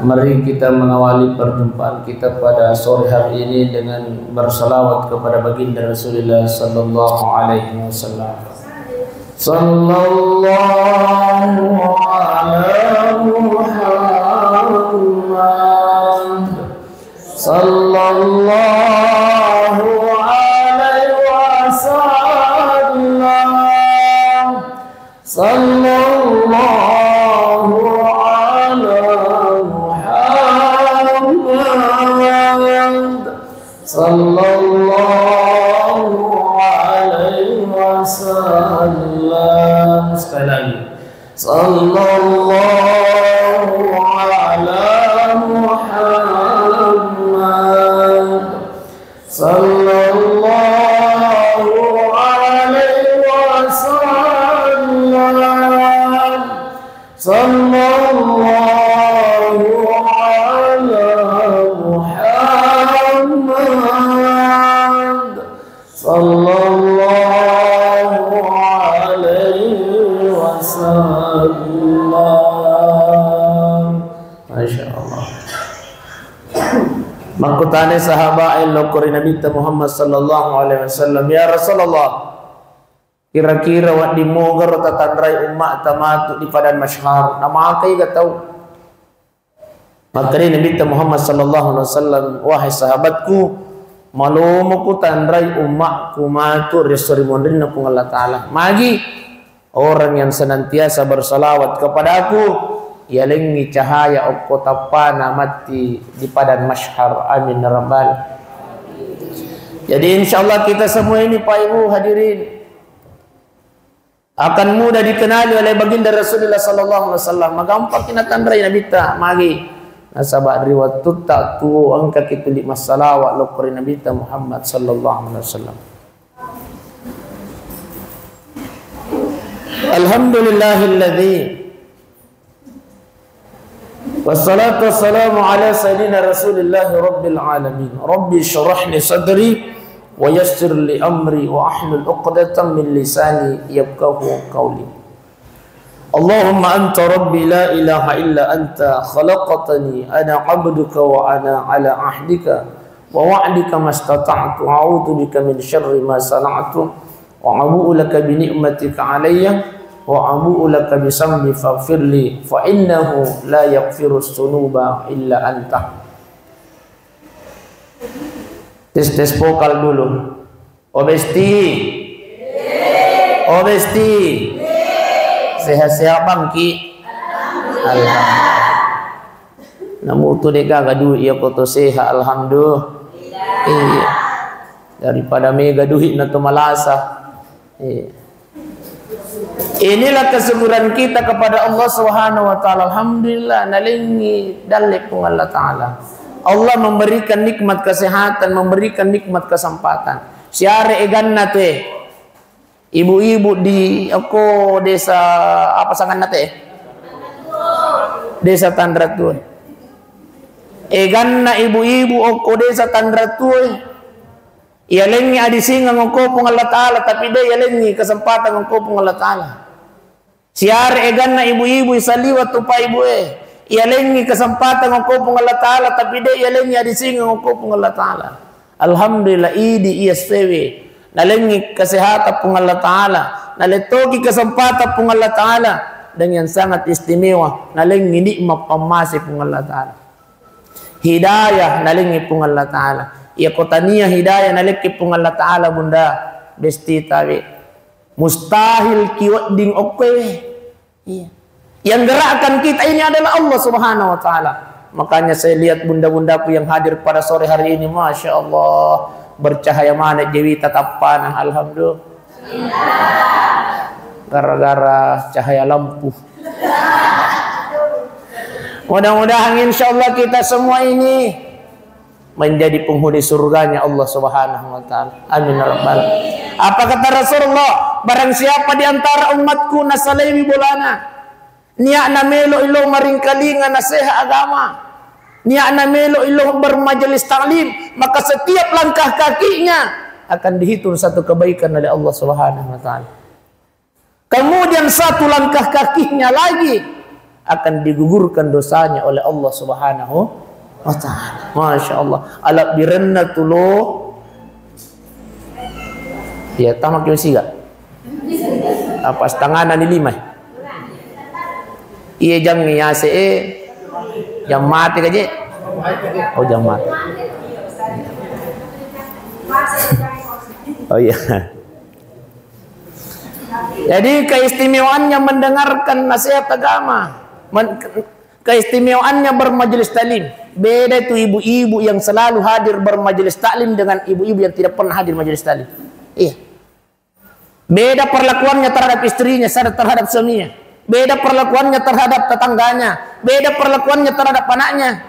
Mari kita mengawali perjumpaan kita pada sore hari ini dengan bersalawat kepada baginda Rasulullah sallallahu alaihi wasallam. Sallallahu ala Muhammad sallallahu alaihi wasallam. Sallallahu sallallahu alaihi wasallam. Sekali lagi, sallallahu ala Muhammad sallallahu alaihi wasallam. Sallallahu sallallahu alaihi wasallam. Masya Allah. Makutane sahabat lokori Nabi Muhammad sallallahu alaihi wasallam, ya Rasulullah, kira-kira wak dimogar tatandrai umat tamatu di padan masyhar nama kai ga tahu. Maka Nabi Muhammad sallallahu alaihi wasallam, wahai sahabatku, malumu ku tandrai umatku matur resori mondrina ku Allah Ta'ala. Magi orang yang senantiasa bersalawat kepada aku, ialengi cahaya okko tapana mati di padan masyhar. Amin ya rabbal. Jadi insyaallah kita semua ini Pak Ibu hadirin akan mudah dikenali oleh baginda Rasulullah sallallahu alaihi wasallam. Magampang kita tandrai Nabi ta magi nasabak riwayat tak tu angka kita lima salawat lokori Nabi Muhammad sallallahu alaihi wasallam. Alhamdulillahilladzi wassalatu wassalamu ala sayyidina Rasulillah rabbil alamin. Rabbi shrah li sadri wa yassir li amri wa ahlul 'uqdatam min lisani yafqahu qawli. Allahumma anta rabbi la ilaha illa anta khalaqtani ana 'abduka wa ana 'ala ahdika wa wa'dika mastata'tu a'udzu bika min syarri ma sana'tu wa abu'u laka bi ni'matika 'alayya wa abu'u laka bi sambi faghfirli fa innahu la yaghfiru dzunuba illa anta. Tes vokal dulu. Obesti. Obesti. Sehat-sehat bangki. Alhamdulillah. Namun tu deka gaduh ia koto sehat alhamdulillah. Iya. Daripada mega duit na tu malasa. Iya. Inilah kesyukuran kita kepada Allah Subhanahu wa taala. Alhamdulillah nalingi dalek pun Allah taala. Allah memberikan nikmat kesehatan, memberikan nikmat kesempatan. Siare eganna teh. Ibu-ibu di aku desa apa sangan nate? Desa Tandratuy. Eganna ibu-ibu aku desa Tandratuy. Ia lengi adi singa ngoko pung Allah Ta'ala, tapi dia ia lengi kesempatan ngoko pung Allah Ta'ala. Siar eganna ibu-ibu isaliwa tupa ibu ia lengi kesempatan ngoko pung Allah Ta'ala, tapi dia ia lengi adi singa ngoko pung Allah Ta'ala. Alhamdulillah idi ia sewe. Nalengi kesehatan pun Allah Ta'ala, naletoki kesempatan pun Allah Ta'ala dengan sangat istimewa, nalengi nikmat pemasi pun Allah Ta'ala. Hidayah nalengi pun Allah Ta'ala. Ia kotania hidayah nalengi pun Allah Ta'ala bunda besti tawi. Mustahil kiwat ding okwe. Iya. Yang gerakkan kita ini adalah Allah Subhanahu wa Ta'ala. Makanya saya lihat bunda-bundaku yang hadir pada sore hari ini, Masya Allah, bercahaya mana jewi tatapan. Alhamdulillah. Gara-gara cahaya lampu. Mudah-mudahan insyaallah kita semua ini menjadi penghuni surganya Allah Subhanahu wa taala. Amin ya rabbal. Apa kata Rasulullah? Barang siapa di antara umatku nasalewi bolana, niat na melo ilo maringkalingan nasihat agama, niat na melo ilo bermajelis taklim, maka setiap langkah kakinya akan dihitung satu kebaikan oleh Allah Subhanahu wa taala. Kemudian satu langkah kakinya lagi akan digugurkan dosanya oleh Allah Subhanahu wa ta'ala. Masya Allah. Alak birenna tulo. Ya, tamak yung siga. Apa setengah ni 5. Iya jam ngiyase jam mati kaje. Oh jam mati. Oh iya. Jadi keistimewaannya mendengarkan nasihat agama, keistimewaannya bermajelis taklim. Beda itu ibu-ibu yang selalu hadir bermajelis taklim dengan ibu-ibu yang tidak pernah hadir majelis taklim. Iya. Beda perlakuannya terhadap istrinya, terhadap suaminya. Beda perlakuannya terhadap tetangganya. Beda perlakuannya terhadap anaknya.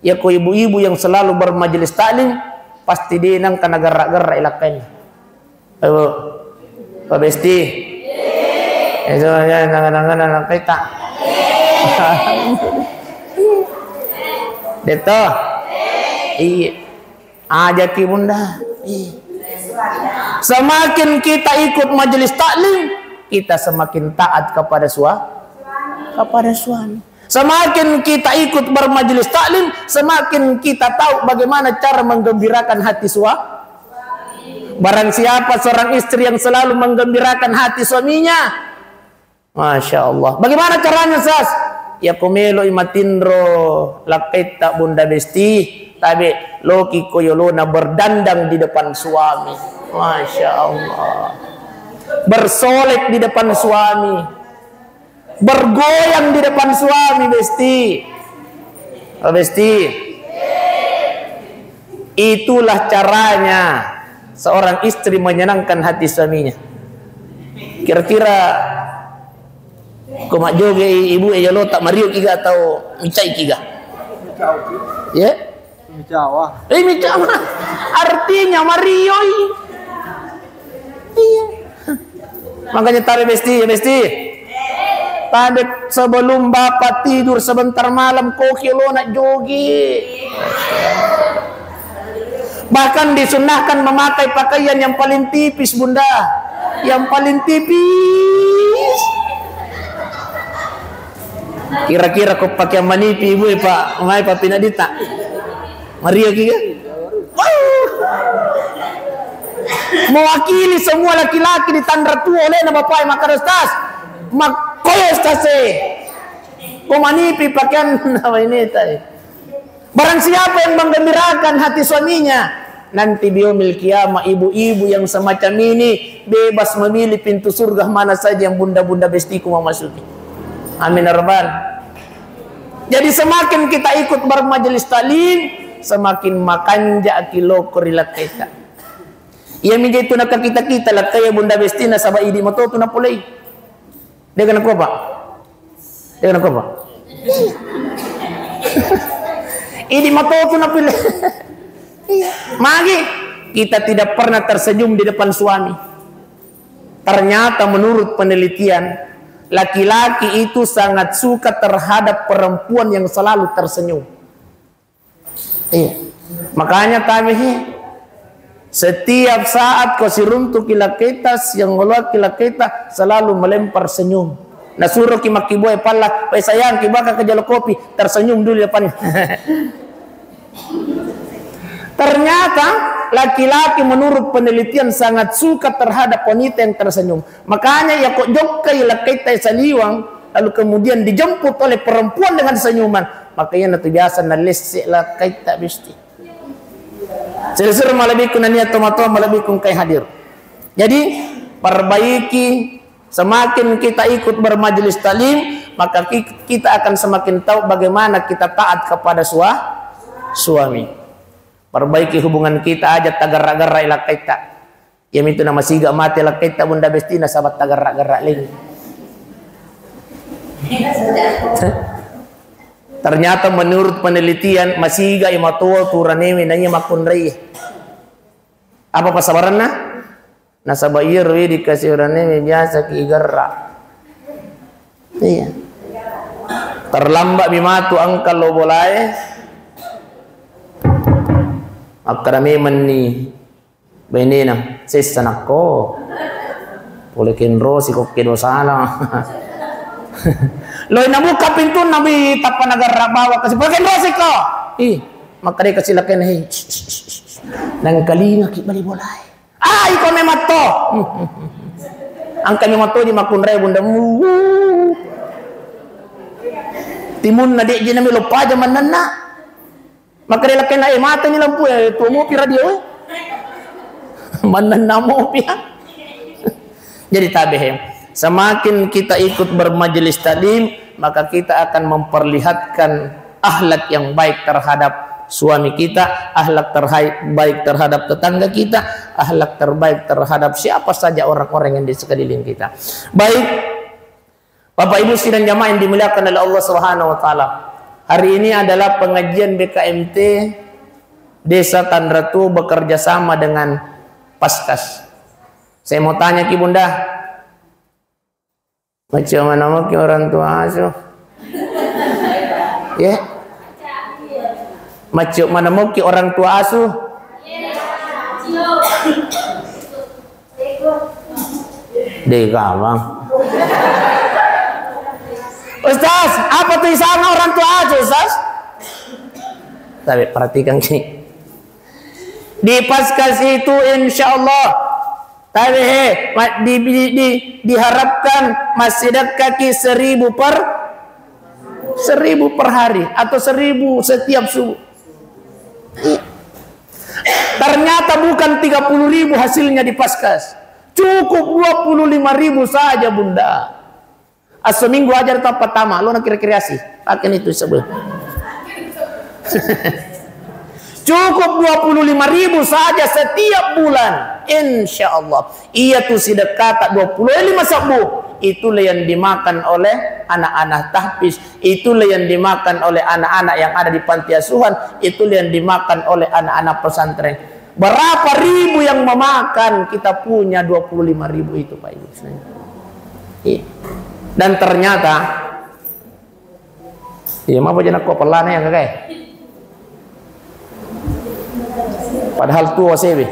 Ya ko ibu-ibu yang selalu bermajelis taklim pasti dia nang kana gerak-gerak ilakanya. Ayo, Pak Besti. Eso ya nang kita. Deto. Iya. Ajaki bunda. Iya. Semakin kita ikut majelis taklim, kita semakin taat kepada suami. Semakin kita ikut bermajelis taklim, semakin kita tahu bagaimana cara menggembirakan hati suami. Barang siapa seorang istri yang selalu menggembirakan hati suaminya, Masya Allah. Bagaimana caranya, Sas? Ya kumelo imatindro lakita bunda Besti. Tapi loki koyolona berdandang di depan suami. Masya Allah. Bersolek di depan suami. Bergoyang di depan suami, Besti. Oh, Besti. Itulah caranya seorang istri menyenangkan hati suaminya. Kira-kira kumak joge ibu lo tak mariu kiga atau micai kiga? Ya? Micawa. Micawa. Artinya Mario. Iya. Makanya tarik Besti, ya Besti. Tarik sebelum bapak tidur sebentar malam kokilo nak jogi. Bahkan disunahkan memakai pakaian yang paling tipis, Bunda. Yang paling tipis. Kira-kira kau pakai manipi ibu Pak, mai Pak Pinadita. Maria juga. Mewakili semua laki-laki di Tandra tua oleh nama Bapak Makarostas. Makoyostase. Komanipi pakaian nama ini tadi. Barang siapa yang menggembirakan hati suaminya, nanti biomil kiamah ibu-ibu yang semacam ini bebas memilih pintu surga mana saja yang bunda-bunda bestiku mau masuki. Amin arban. Jadi semakin kita ikut bermajelis taklim, semakin makanja kilo korilat kita. Ia menjadi tunaka kita lah kaya bunda bestina sabah idi moto tuna pulai. Dia kena apa? Dia kena apa? Idi moto tuna pulai. Magi kita tidak pernah tersenyum di depan suami. Ternyata menurut penelitian, laki-laki itu sangat suka terhadap perempuan yang selalu tersenyum. Iya. Makanya kami setiap saat kau siruntuk kilaketas yang ngeluar kilaketa selalu melempar senyum. Nah suruh kimakiboy pala, "Wei sayang, kibaka ke jalo kopi," tersenyum dulu depan. Ternyata laki-laki menurut penelitian sangat suka terhadap wanita yang tersenyum. Makanya ya kok jokai laketa saliwang lalu kemudian dijemput oleh perempuan dengan senyuman. Makanya nanti biasa nalesek laketa besti. Selesai malabikun niat tomato malabikun kai hadir. Jadi perbaiki, semakin kita ikut bermajelis taklim, maka kita akan semakin tahu bagaimana kita taat kepada suami. Perbaiki hubungan kita aja tagar-garak ilak kita. Yang itu nama siga mati ilak kita bunda bestina sahabat tagar-garak lagi. Ternyata menurut penelitian masiga imatua turanemi nanya makunrai. Apa pasabaran na? Nasabayir wi dikasih uranemi biasa ki gerak. Iya. Terlambat bimatu angkal lo boleh. Akrami meni benina sesanako. Boleh kenro si kokino sana. Loy nabuka pintu nabi tapanagar bawa kasi bagian rosik ko. Maka dia kasilakan hei. Nang kalinga ki bali bolay. Ikaw may mato. Ang kami mato di makunray bunda mu. Timun na di na milupa jaman na. Maka dia lakin ay mata nilang po tumo pira dia. Manan na mo pia. Jadi tabihin. Semakin kita ikut bermajelis taklim, maka kita akan memperlihatkan akhlak yang baik terhadap suami kita, akhlak terbaik terhadap tetangga kita, akhlak terbaik terhadap siapa saja orang-orang yang di sekeliling kita. Baik, Bapak Ibu sidang jamaah yang dimuliakan oleh Allah Subhanahu wa taala. Hari ini adalah pengajian BKMT Desa Tandratu bekerja sama dengan Paskas. Saya mau tanya Ki Bunda, macam mana mau Ki orang tua asuh? Ya? Macam mana mau Ki orang tua asuh? Bang. Ustaz, apa tulisan orang tua asuh, Ustaz? Tapi perhatikan ini. Di Paskas itu insya Allah diharapkan masih kaki 1000 per hari atau 1000 setiap subuh. Ternyata bukan 30.000 hasilnya di Paskas, cukup 25.000 saja Bunda. Seminggu ajar tahap pertama lo nak rekreasi pakai itu sebelum. Cukup 25.000 saja setiap bulan, insya Allah. Ia tuh sedekah tak 25 subuh. Itulah yang dimakan oleh anak-anak tahfiz. Itulah yang dimakan oleh anak-anak yang ada di panti asuhan. Itulah yang dimakan oleh anak-anak pesantren. Berapa ribu yang memakan, kita punya 25.000 itu Pak Ibu. Dan ternyata, ya apa jenak kok pelana ya kakak? Padahal tua sewe.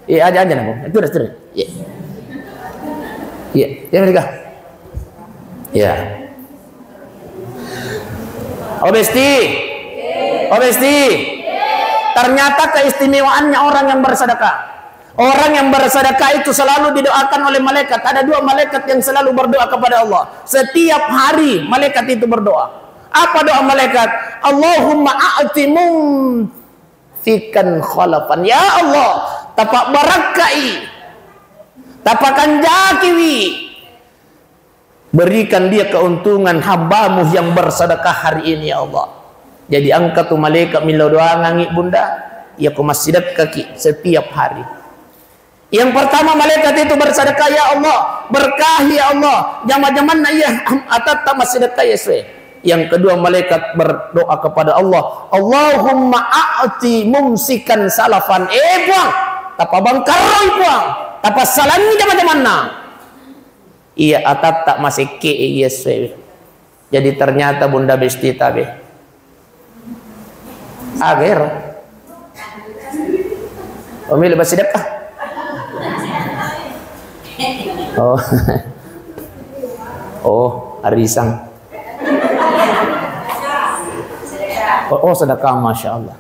Aja nabo. Itu dah. Ya mereka. Ya. Obesti. Ternyata keistimewaannya orang yang bersedekah. Orang yang bersedekah itu selalu didoakan oleh malaikat. Ada 2 malaikat yang selalu berdoa kepada Allah. Setiap hari malaikat itu berdoa. Apa doa malaikat? Allahumma a'timum fikan khalafan. Ya Allah, tapak barakai, tapakan jakiwi, berikan dia keuntungan hambamu yang bersedekah hari ini ya Allah. Jadi angkat tu malaikat milau doa ngangik Bunda, ya ku masjidat kaki setiap hari. Yang pertama malaikat itu bersedekah, ya Allah, berkahi ya Allah, jaman-jaman na iya atat masjidat kaya. Yang kedua malaikat berdoa kepada Allah, Allahumma a'ti mumsikan salafan. Buang, tapa bangkaran buang, tapa salami jaman-jaman na. Iya atat tak masih ke yes. Jadi ternyata Bunda Besti tabe. Ager. Omil bersedekah. Oh, arisang. Sedekah, masya Allah.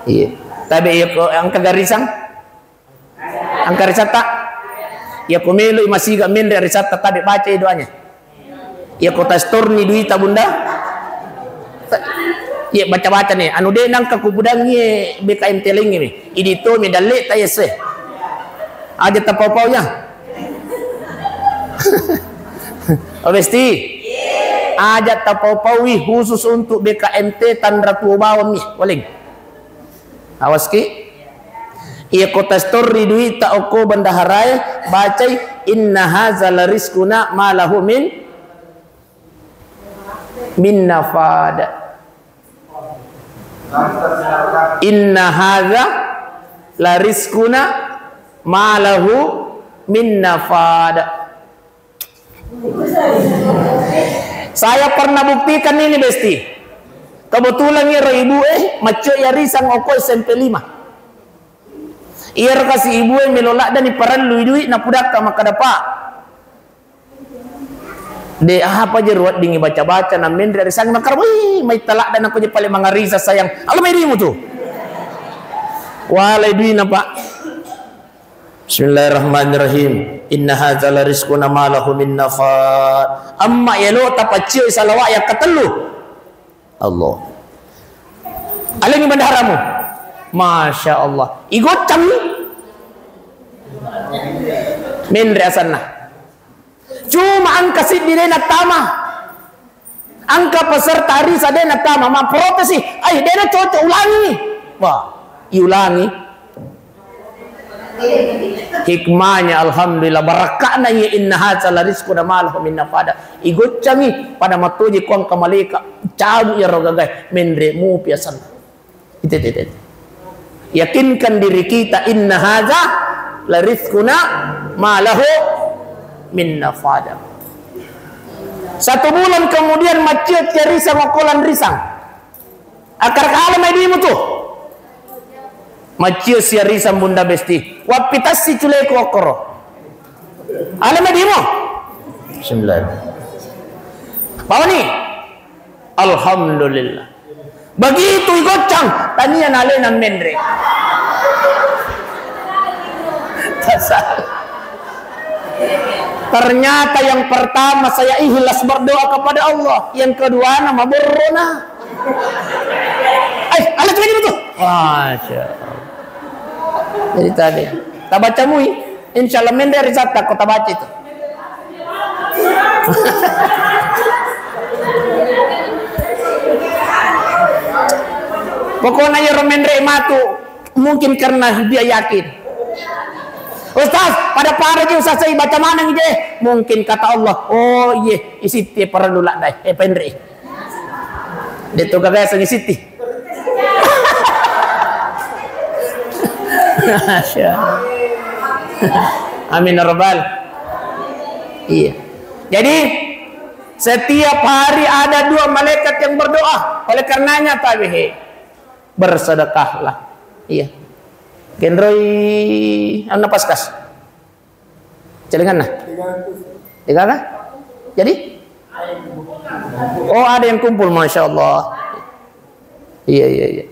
Iya. Tapi angka garisang, angka risata, ya kumilu masih gak min dari risata tadi baca doanya. Ya kota store ni duit Bunda. Ya baca-baca nih. Anu deh nang kakubudangnya BKM teling ini. Ini tuh medale tak yes. Aja tapau-pau ya. Obesti. Ajat tapau-pawi khusus untuk BKMT Tandratu Bawang nih, waling. Awas ki. Ia kota story duit tak oko bendaharai bacai inna hazal rizquna ma lahu min nafad. Inna hadza la rizquna ma lahu min nafad. Saya pernah buktikan ini Besti. Kebetulan ya ibu maco ya risang oko SMP 5. Ia kasih ibu melolak dan iparan lui duit na pudak maka dapat. De apa je ruat dingi baca-baca na mendre dari sang nakar mai talak dan aku je paling mangarisa sayang. Allah mai dimu tu. Walai duina Pak. Bismillahirrahmanirrahim. Inna hadza la rizquna ma lahu min nafad. Amma yalo tapaceu salawat yang ketelu. Allah. Alengi bandaramu. Masya Allah. Igot cami. Mendre asanna. Cuma angka sidire natama. Angka peserta arisa de natama. Ma protes sih. Ay, dena cocok ulangi. Wah, iulangi. Hikmahnya alhamdulillah barakahna ya inna hadza la rizquna ma lahu min nafada. Igot cami pada matuji kuang kamalika. Cabu ya rogagai mendre mu piasan. Itu. Yakinkan diri kita inna hadza la rizquna ma lahu min nafada. 1 bulan kemudian macet ya risang wakolan risang. Akar kalam edimu tuh. Macet ya risang bunda besti. Wapitas si culek wakoro. Alam edimu. Bismillah. Bawa nih. Alhamdulillah. Begitu igocang tanian alenan mendre. Ternyata yang pertama saya ikhlas berdoa kepada Allah, yang kedua nama berona. Alat ini betul. Masya Allah. Jadi tadi, tak baca mui, insya Allah mender rizata kau tak baca itu. Pokoknya ya romendre matu, mungkin karena dia yakin. Ustaz, pada para je Ustaz saya baca mana ni je? Mungkin kata Allah, oh iya, isi tie para lulak dai, pendri. Dia tu gagaya sang isi ti. Amin rabbal. Iya. Jadi setiap hari ada 2 malaikat yang berdoa. Oleh karenanya tabihi bersedekahlah. Iya. Genroi anu paskas. Celengan nah. 300 kah? Jadi? Oh, ada yang kumpul, Masya Allah. Iya.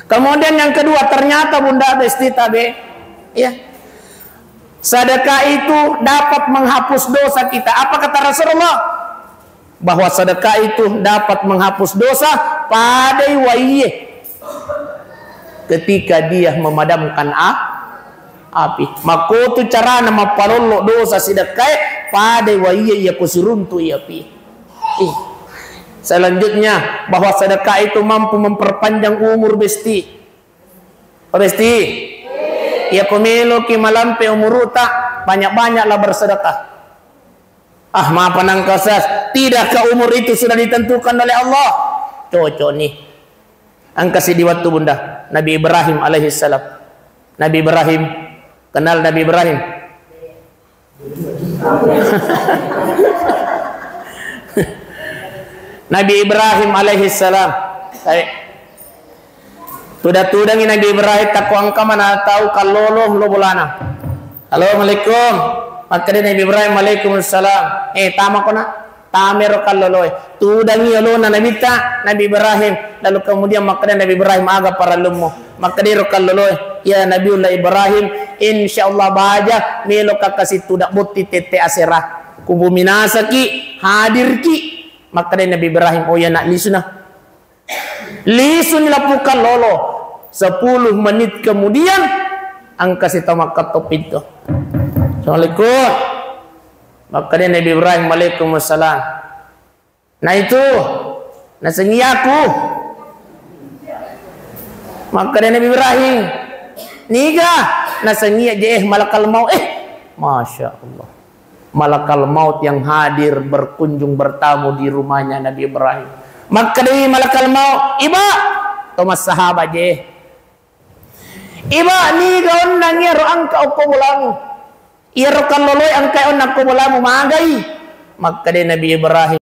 Kemudian yang kedua, ternyata Bunda Besti tabe, ya. Sedekah itu dapat menghapus dosa kita. Apa kata Rasulullah? Bahwa sedekah itu dapat menghapus dosa pada waiye. Ketika dia memadamkan api, maka tu cara nama parolo dosa sedekah pada waiye ya kusuruntu api. Selanjutnya bahwa sedekah itu mampu memperpanjang umur besti. Besti, ya pemilu ki malampe umuruta banyak-banyaklah bersedekah. Maaf panangkasas, tidakkah umur itu sudah ditentukan oleh Allah? Cocok nih. Angkasi di waktu Bunda Nabi Ibrahim alaihissalam. Nabi Ibrahim, kenal Nabi Ibrahim? Nabi Ibrahim alaihissalam. Tudangi Nabi Ibrahim takuang kamana tahu kaloloh lo bulana. Assalamualaikum. Maka Nabi Ibrahim waalaikumsalam. Tama ko na. Tamero kaloloy. Tudangi lo na nabita Nabi Ibrahim. Lalu kemudian maka Nabi Ibrahim aga para lumo. Maka diro kaloloy. Ya Nabiullah Ibrahim. Insyaallah baja melo kakasi tudak buti tete asera. Kubu minasaki hadir ki. Maka Nabi Ibrahim oh ya nak lisuna. Lisun lapukan lolo. 10 menit kemudian angka si tamakat topit itu. Assalamualaikum. Maka dia Nabi Ibrahim waalaikumsalam. Nah itu nasengi aku. Maka dia Nabi Ibrahim niga nasengi aja malakal maut Masya Allah. Malakal maut yang hadir berkunjung bertamu di rumahnya Nabi Ibrahim. Maka dia malakal maut iba Thomas sahabat je. Iba ni gaon nangir angka uko bulamu. Iro kaloloy angka on ako bulamu magai. Maka dia Nabi Ibrahim